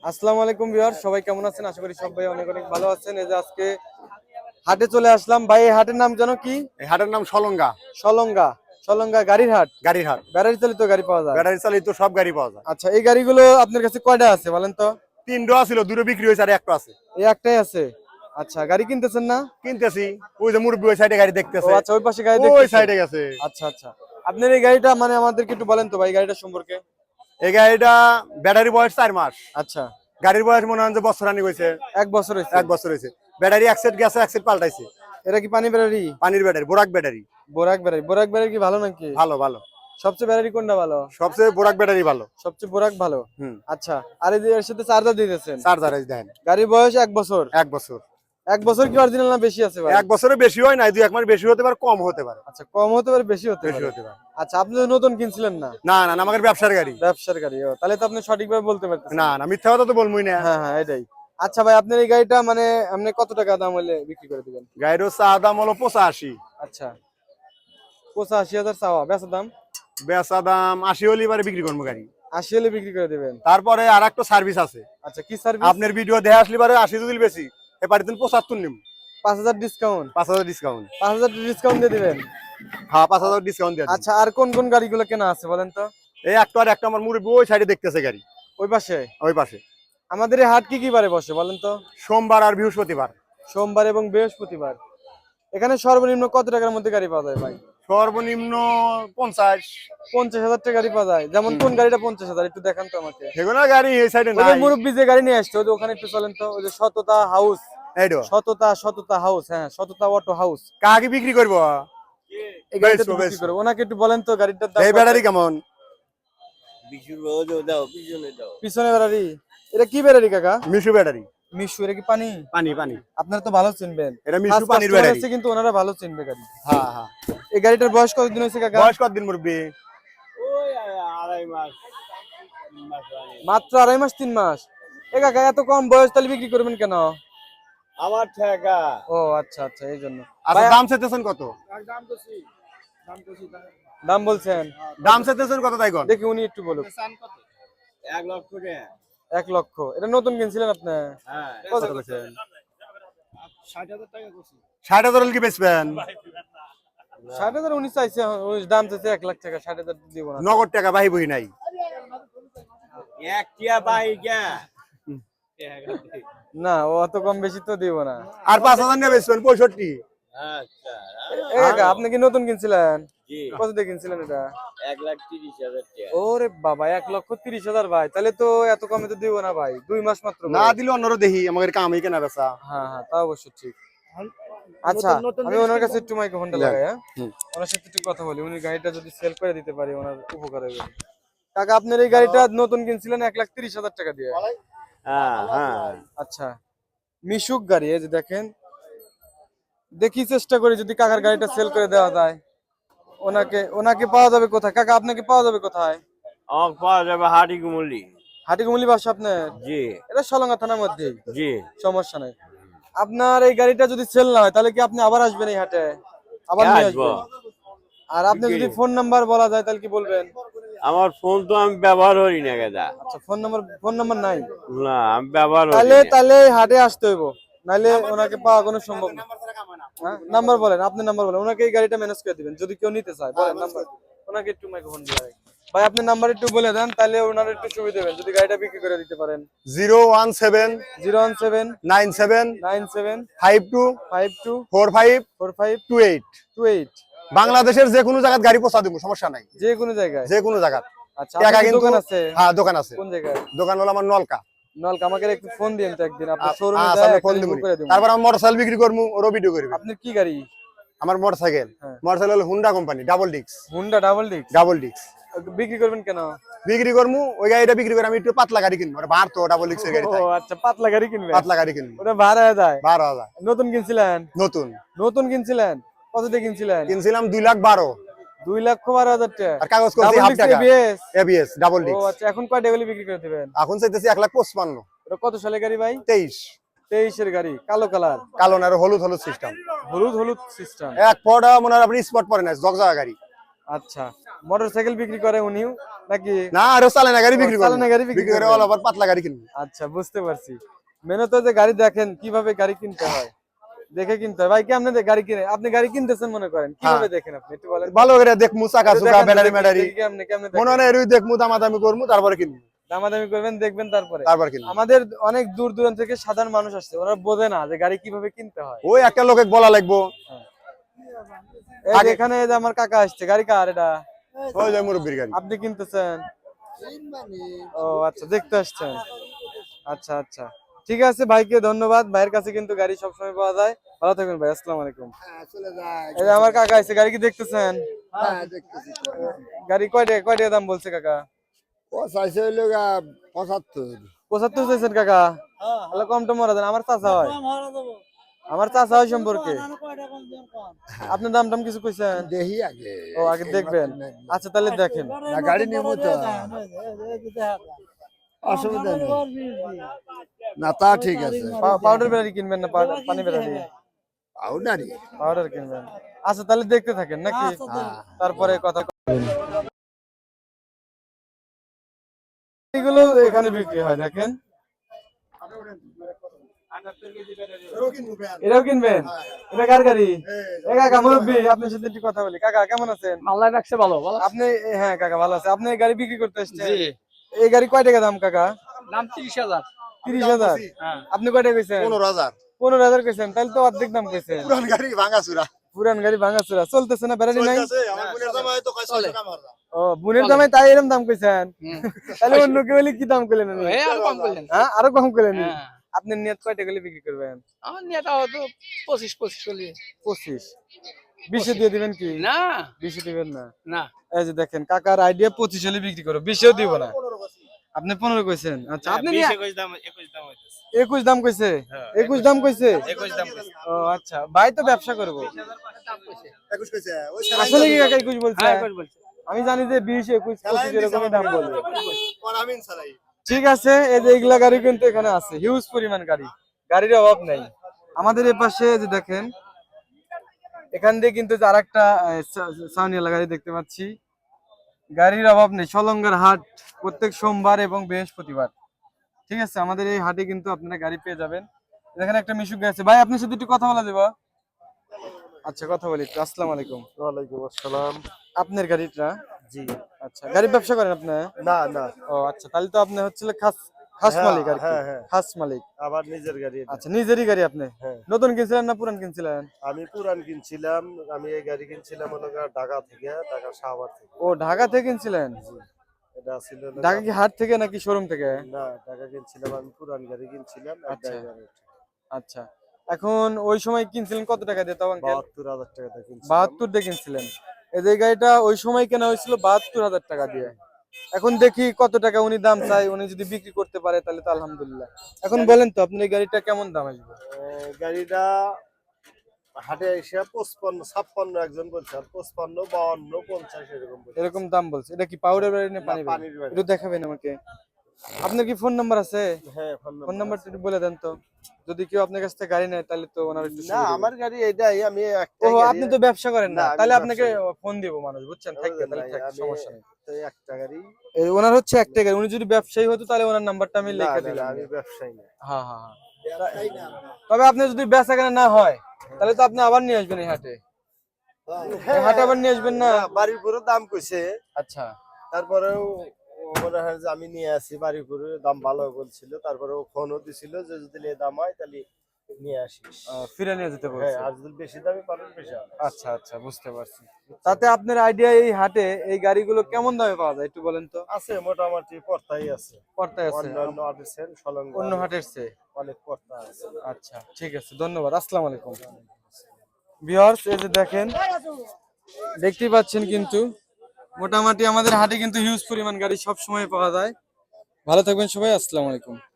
আসসালামু আলাইকুম ভিউয়ার, সবাই কেমন আছেন? আশা করি সবাই অনেক অনেক ভালো আছেন। এই যে আজকে হাটে চলে আসলাম ভাই। এই হাটের নাম জানো কি? এই হাটের নাম সলঙ্গা। সলঙ্গা। সলঙ্গা গাড়ির হাট। গাড়ির হাট। ব্যাটারি চালিত গাড়ি পাওয়া যায়। ব্যাটারি চালিত সব গাড়ি পাওয়া যায়। আচ্ছা, এই গাড়িগুলো আপনার কাছে কয়টা আছে বলেন তো? 3টা ছিল, 2টো বিক্রি হয়েছে আর একটা আছে। এই একটাই আছে। আচ্ছা, গাড়ি কিনতেছেন না? কিনতেছি। ওই যে মুরব্বি ওই সাইডে গাড়ি ও দেখতেছে। আচ্ছা, ওই পাশে গাড়ি ওই দেখতেছেন। সাইডে গেছে। আচ্ছা আচ্ছা, আপনার এই গাড়িটা মানে আমাদেরকে একটু বলেন তো ভাই, গাড়িটা সম্পর্কে। এই গাড়িটা ব্যাটারি বয়স 4 মাস। আচ্ছা, গাড়ির বয়স মনে হয় যে বছর রানি হয়েছে। 1 বছর হয়েছে। 1 বছর হয়েছে। ব্যাটারি এক সেট গেছে, এক সেট পাল্টাইছে। এটা কি পানি ব্যাটারি? পানির ব্যাটারি, বোরাক ব্যাটারি। বোরাক ব্যাটারি। বোরাক ব্যাটারি কি ভালো নাকি? ভালো ভালো। সবচেয়ে ব্যাটারি কোনটা ভালো? সবচেয়ে বোরাক ব্যাটারি ভালো। সবচেয়ে বোরাক ভালো। আচ্ছা, আর এর সাথে চার্জার দিতেছেন? চার্জার এই দেন। গাড়ির বয়স 1 বছর। 1 বছর। 1 বছর কি অরিজিনাল না বেশি আছে ভাই? 1 বছরে বেশি হয় না, 2-1 মাস বেশি হতে পারে, কম হতে পারে। আচ্ছা, কম হতে পারে, বেশি হতে বেশি পারে। হতে পারে। আচ্ছা, আপনি তো নতুন কিনছিলেন না? না না না, আমাদের ব্যবসার গাড়ি। ব্যবসার গাড়ি। ও, তাহলে তো আপনি সঠিকভাবে বলতে পারতেছেন। না না, মিথ্যা কথা তো বলবই না। হ্যাঁ হ্যাঁ, এটাই। আচ্ছা ভাই, আপনার এই গাড়িটা মানে আপনি কত টাকা দাম হলে বিক্রি করে দিবেন? গাড়ির চা দাম হলো 85। আচ্ছা, 85,000 চাওয়া, বেচা দাম? বেচা দাম 80 হলে এবারে বিক্রি করবো গাড়ি। 80 হলে বিক্রি করে দিবেন। তারপরে আর একটা সার্ভিস আছে। আচ্ছা, কি সার্ভিস? আপনার ভিডিও দেখে আসলে পারে 80 যদি বেশি এবারে দিন 75 নিম। 5,000 ডিসকাউন্ট? 5000 ডিসকাউন্ট। 5,000 ডিসকাউন্ট দিয়ে দিবেন? হ্যাঁ, 5000 ডিসকাউন্ট দিয়ে দিন। আচ্ছা, আর কোন কোন গাড়িগুলো কেনা আছে বলেন তো? এই একটা আর একটা আমার মুরব্বি ওই সাইডে দেখতেছে গাড়ি। ওই পাশে? ওই পাশে। আমাদের এই হাট কি কি বারে বসে বলেন তো? সোমবার আর বৃহস্পতিবার। সোমবার এবং বৃহস্পতিবার। এখানে সর্বনিম্ন কত টাকার মধ্যে গাড়ি পাওয়া যায় ভাই? সর্বনিম্ন 50। 50,000 টাকা গাড়ি পাওয়া যায়? যেমন কোন গাড়িটা 50,000 একটু দেখান তো আমাকে। সেগুলো গাড়ি এই সাইডে ওই যে নাই। মুরব্বি যে গাড়ি নিয়ে আসছে, ওই যে ওখানে একটু চলেন তো। ওই যে সততা হাউস। এইডো সততা হাউস। হ্যাঁ, সততা অটো হাউস। কাকে বিক্রি করব? এই গাড়িটা তো বিক্রি করবো। ওনাকে একটু বলেন তো গাড়িটার দাম এই কত? ব্যাটারি কেমন? পিছনে ব্যাটারি। এটা কি ব্যাটারি কাকা? মিশু ব্যাটারি। মিশু। এটা কি পানি? পানি পানি। আপনারা তো ভালো চিনবেন। এটা মিশু First পানির customer ব্যাটারি। এসে কিন্তু ওনারা ভালো চিনবে গাড়ি। হ্যাঁ হ্যাঁ। এই গাড়িটার বয়স কতদিন হয়েছে কাকা? বয়স কতদিন মুরব্বি? মাত্র 2.5 মাস 3 মাস। এ কাকা, এত কম বয়স তাহলে বিক্রি করবেন কেন? আমার ঠেকা। ও আচ্ছা আচ্ছা, এই জন্য। আচ্ছা, দাম চাইতেছেন কত? দাম বলছেন? দাম চাইতেছেন কত তাই কোন? দেখি উনি একটু বলুন। 1 লক্ষ টাকা। 1 লক্ষ। এটা নতুন কিনছিলেন আপনি? হ্যাঁ। কত কত কইছেন? 60,000 হলে কি বেচবেন? 60,000 উনি চাইছে, উনি দাম চাইছে 1 লাখ টাকা। 60,000 দিব না। নগদ টাকা বাহি বই নাই। এক টিয়া বাহি কে না, ও অত কম বেশি তো দিব না। আর 5,000 নিয়ে বেচবেন 65। আচ্ছা এ কাকা, আপনি কি নতুন কিনছিলেন? জি কত দিয়ে কিনছিলেন এটা? 1,30,000 টাকা ওরে বাবা, 1,30,000 ভাই, তাহলে তো এত কমে তো দিব না ভাই। 2 মাস মাত্র না বয়স। দিলে অন্যরও দেখি, আমাদের কামই কেনা বেচা। হ্যাঁ হ্যাঁ, তা অবশ্য ঠিক। আচ্ছা, আমি ওনার কাছে একটু মাইক্রোফোনটা লাগাই। হ্যাঁ, ওনার সাথে একটু কথা বলি। উনি গাড়িটা যদি সেল করে দিতে পারি, ওনার উপকার হবে। কাকা, আপনার এই গাড়িটা নতুন কিনছিলেন 1,30,000 টাকা দিয়ে? হ্যাঁ হ্যাঁ আচ্ছা, মিশুক গাড়ি। এই যে দেখেন, দেখি চেষ্টা করি যদি কাকার গাড়িটা সেল করে দেওয়া যায়। ওনাকে ওনাকে পাওয়া যাবে কোথায় কাকা? আপনাকে পাওয়া যাবে কোথায়? আমার পাওয়া যাবে হাটি কুমলি। হাটিকুমলি বাসা আপনার? জি এটা সলঙ্গা থানার মধ্যে। জি সমস্যা নাই। আপনার এই গাড়িটা যদি সেল না হয়, তাহলে কি আপনি আবার আসবেন এই হাটে? আবার নিয়ে আসবো। আসবেন? আর আপনি যদি ফোন নাম্বার বলা যায় তাহলে কি বলবেন? আমার ফোন তো আমি ব্যবহার করি না গেদা। আচ্ছা, ফোন নাম্বার নাই? না আমি ব্যবহার করি তাহলে না। তাহলে এই হাটে আসতে হইব, নাইলে ওনাকে পাওয়া কোনো সম্ভব না। হ্যাঁ, নাম্বার বলেন, আপনি নাম্বার বলেন। ওনাকে এই গাড়িটা ম্যানেজ করে দিবেন যদি কেউ নিতে চায়। বলেন নাম্বার। ওনাকে একটু মাইক্রোফোন দিয়ে ভাই, আপনি নাম্বার একটু বলে দেন, তাহলে ওনার একটু সুবিধা হবে যদি গাড়িটা বিক্রি করে দিতে পারেন। 017 017 97 97 52 52 45 45 28। 28। বাংলাদেশের যে কোনো জায়গায় গাড়ি পৌঁছা দেবো, সমস্যা নাই। যে কোনো জায়গায়? যে কোনো জায়গায়। আচ্ছা, টাকা আপনার কি কিন্তু দোকান আছে? হ্যাঁ, দোকান আছে। কোন জায়গায়? দোকান হলো আমার নলকা। নলকা। আমাকে একটু ফোন দিন তো একদিন, আপনার শোরুমে আচ্ছা, যায় আমি একটা ফোন রিভিউ দিব। করে দিবেন। তারপর আমি মোটরসাইকেল বিক্রি করবো, ওরও ভিডিও করবে। আপনার কি গাড়ি? আমার মোটরসাইকেল। হ্যাঁ। মোটরসাইকেল হলো Honda company, double disc. Honda double disc. Double disc বিক্রি করবেন কেন? বিক্রি করবো, ওই গাড়িটা বিক্রি করে আমি একটু পাতলা গাড়ি কিনবো। ভার তো ডাবল ডিস্কের গাড়ি ও থাকে। আচ্ছা, পাতলা গাড়ি কিনবেন? পাতলা গাড়ি কিনবো। ওটা ভাড়া হয়ে যায়? 12,000 নতুন কিনছিলেন? নতুন নতুন কিনছিলেন? কত দিয়ে কিনছিলেন? কিনছিলাম 2,12,000। 2,12,000 টাকা। আর কাগজ করছি ডাবল হাফ ডিস্ক টাকা। এবিএস? এবিএস ডাবল ও ডিস্ক। আচ্ছা, এখন কয় টাকা বিক্রি করে দিবেন? এখন চাইতেছি 1,55,000। ওটা কত সালে গাড়ি ভাই? 23 23 এর গাড়ি, কালো কালার। কালো না, হলুদ হলুদ সিস্টেম। হলুদ হলুদ সিস্টেম। এক ফোটা মনে হয় আপনি স্পট পরে না, জগজগা গাড়ি। আচ্ছা, মোটরসাইকেল বিক্রি করে উনিও নাকি? না আরো চালানা গাড়ি বিক্রি করে, চালানা গাড়ি বিক্রি বিক্রি করে করবেন। অল ওভার পাতলা গাড়ি কিনবো। আচ্ছা বুঝতে পারছি। মেনত যে গাড়ি দেখেন কিভাবে গাড়ি কিনতে হয়, দেখে কিনতে হয়। ভাই কি আপনি গাড়ি কিনে, আপনি গাড়ি কিনতেছেন মনে করেন, কিভাবে দেখেন আপনি একটু বলেন। ভালো করে দেখমু চাকা চুকা দেখান তো ব্যাটারি দেখি, ম্যাটারি, দেখি কেমনে কেমনে মনে হয় এরই দেখমু, দামাদামি করমু, তারপরে কিনবো, দামাদামি করবেন, দেখবেন, তারপরে। তারপর কিনবো। আমাদের অনেক দূর দূরান্ত থেকে সাধারণ মানুষ আসছে, ওরা বোঝে না যে গাড়ি কিভাবে কিনতে হয়। ওই একটা লোকে বলা লাগবো। এই যে এখানে এই যে আমার কাকা আসছে, গাড়ি কার এটা? ওই যে মুরব্বির গাড়ি। আপনি কিনতেছেন? ও আচ্ছা, দেখতে আসছেন। আচ্ছা আচ্ছা, ঠিক আছে, ভাইকে ধন্যবাদ। ভাইয়ের কাছে কিন্তু গাড়ি সবসময় পাওয়া যায়। ভালো থাকবেন ভাই, আসসালামু আলাইকুম। এই যে আমার কাকা আসছে, গাড়ি কি দেখতেছেন? গাড়ি কয়টা দাম বলছে কাকা? ও চাইছে হইলো 75। 75 চাইছেন কাকা? তাহলে কম টম মরা দেন, আমার চাচা হয়, আমার চাচা হয় সম্পর্কে। আপনার দাম টাম কিছু কইছেন? দেখি আগে। ও আগে দেখবেন। আচ্ছা তাহলে দেখেন। না গাড়ি নিব তো, অসুবিধা নেই। না তা ঠিক আছে। পাউডার ব্যাটারি কিনবেন না পানি ব্যাটারি? পাউডারি। পাউডার কিনবেন। আচ্ছা তাহলে দেখতে থাকেন নাকি, তারপরে কথা বলবেন। এগুলো এখানে বিক্রি হয়, দেখেন। এটাও কিনবেন? এটা কার গাড়ি? এ কাকা মুরব্বি, আপনার সাথে একটু কথা বলি। কাকা কেমন আছেন? আল্লাহ রাখছে ভালো ভালো। আপনি? হ্যাঁ কাকা ভালো আছে। আপনি এই গাড়ি বিক্রি করতে এসেছেন? এই গাড়ি কয় টাকা দাম কাকা? নাম 30,000। 30,000? আপনি কয় টাকা কইছেন? 15,000। 15,000 কইছেন, তাহলে তো অর্ধেক দাম কইছেন। পুরান গাড়ি ভাঙাচুরা। পুরান গাড়ি ভাঙাচোরা চলতেছে না, ব্যাটারি নাই? আমার বোনের জামাই তো কয় 600 টাকা মারলা। ও বোনের জামাই, তাই এরকম দাম কইছেন? তাহলে অন্য কেউ হলে কি দাম কইলেন উনি? এই আরো কম করলেন। হ্যাঁ আরো কম কইলেন। হ্যাঁ। আপনি নিয়ত কয় টাকা হলে বিক্রি করবেন? আমার নেতা হয়তো 25 চলি। 25? 20 দিয়ে দিবেন কি? না 20 দিবেন না? না এই যে দেখেন কাকার আইডিয়া 25 হলে বিক্রি করো, 20ও দিব না। আপনি 15 কইছেন? আচ্ছা আপনি 21 দাম হইতেছে। 21 দাম কইছে? 21 দাম কইছে? 21 দাম কইছে। ও আচ্ছা, ভাই তো ব্যবসা করব। 21 কইছে। ওই আসলে কি কাকা 21 বলছে? হ্যাঁ কই বলছি। আমি জানি যে 20, 21, 25 এরকমই দাম বলে। কোন আমিন চালাই। ঠিক আছে, এই যে এগুলা গাড়ি কিন্তু এখানে আছে, হিউজ পরিমাণ গাড়ি, গাড়ির অভাব নাই। আমাদের এই পাশে যে দেখেন, এখান দিয়ে কিন্তু আরেকটা সাউনিয়ালা গাড়ি দেখতে পাচ্ছি। গাড়ির অভাব নেই, সলঙ্গার হাট প্রত্যেক সোমবার এবং বৃহস্পতিবার। ঠিক আছে, আমাদের এই হাটে কিন্তু আপনারা গাড়ি পেয়ে যাবেন। এখানে একটা মিশুক গাড়ি আছে। ভাই আপনার সাথে একটু কথা বলা যাবে? আচ্ছা কথা বলি একটু। আসসালামু আলাইকুম। ওয়ালাইকুম আসসালাম। আপনার গাড়িটা? জি। আচ্ছা, গাড়ি ব্যবসা করেন আপনি? না না, ও আচ্ছা, তাহলে তো আপনি হচ্ছে খাস খাস হ্যাঁ, মালিক আর কি। হ্যাঁ, হ্যাঁ। খাস মালিক। আবার নিজের গাড়ি এটা। আচ্ছা, নিজেরই গাড়ি আপনি? হ্যাঁ। নতুন কিনছিলেন না পুরান কিনছিলেন? আমি পুরান কিনছিলাম। আমি এই গাড়ি কিনছিলাম হলো ঢাকা থেকে, ঢাকা শাহবাগ থেকে। ও ঢাকা থেকে কিনছিলেন? এটা ছিল হলো ঢাকা কি হাট থেকে নাকি শোরুম থেকে? না, ঢাকা কিনছিলাম আমি, পুরান গাড়ি কিনছিলাম। আচ্ছা। আচ্ছা, এখন ওই সময় কিনছিলেন কত টাকা দিয়ে তখন? 72,000 টাকা দিয়ে কিনছিলাম। 72 দিয়ে কিনছিলেন। এই যে গাড়িটা ওই সময় কেনা হয়েছিল 72,000 টাকা দিয়ে। এখন দেখি কত টাকা উনি দাম চাই, উনি যদি বিক্রি করতে পারে তাহলে তো আলহামদুলিল্লাহ। এখন বলেন তো আপনি এই গাড়িটা কেমন দাম আসবে? গাড়িটা হাটে এসে 55, 56 একজন বলছে, আর 55, 52, 50 এরকম বলছে। এরকম দাম বলছে। এটা কি পাউডার বাড়ি না পানি বাড়ি? পানির গাড়ি। একটু দেখাবেন আমাকে। আপনার কি ফোন নাম্বার আছে? হ্যাঁ, ফোন নাম্বারটা একটু বলে দেন তো। যদি কেউ আপনার কাছ থেকে গাড়ি নেয় তাহলে তো ওনার একটু না, সুবিধা হবে। আমার গাড়ি এটাই, আমি ও একটাই গাড়ি। আপনি তো ব্যবসা করেন না, না, আমি তাহলে ব্যবসা আপনাকে করি। ফোন দিব মানুষ, বুঝছেন? থাকবে তাহলে থাক, আমি সমস্যা নেই। তো একটা গাড়ি। ওনার হচ্ছে একটা গাড়ি, উনি যদি ব্যবসায়ী হতো তাহলে ওনার নাম্বারটা আমি না, লিখে না, দিলাম। আমি ব্যবসায়ী না। হ্যাঁ হ্যাঁ হ্যাঁ। তবে আপনি যদি বেচা কেনা না হয় তাহলে তো আপনি আবার নিয়ে আসবেন এই হাটে। এই হাটে আবার নিয়ে আসবেন না? না, বাড়ির পুরো দাম কইছে, আচ্ছা তারপরেও মনে হয় যে আমি নিয়ে আসি। বাড়ির পুরো দাম ভালো বলছিল, তারপরেও ফোনও দিছিল যে যদি এই দাম হয় তাহলে নিয়ে আসিস। ফিরে নিয়ে যেতে হ্যাঁ, বলছে। আর যদি বেশি দামে পাবেন বেশি হবে। আচ্ছা আচ্ছা, বুঝতে পারছি। তাতে আপনার আইডিয়া এই হাটে এই গাড়িগুলো কেমন দামে পাওয়া যায় একটু বলেন তো? আছে মোটামুটি পর্তাই আছে। পর্তায় আছে অন্যান্য আদেশের সলঙ্গ অন্য হাটের চেয়ে? অনেক পর্তা আছে। আচ্ছা ঠিক আছে, ধন্যবাদ। আসসালামু আলাইকুম। ভিউয়ার্স, এই যে দেখেন, দেখতেই পাচ্ছেন কিন্তু মোটামুটি আমাদের হাটে কিন্তু হিউজ পরিমাণ গাড়ি সব সময় পাওয়া যায়। ভালো থাকবেন সবাই, আসসালামু আলাইকুম।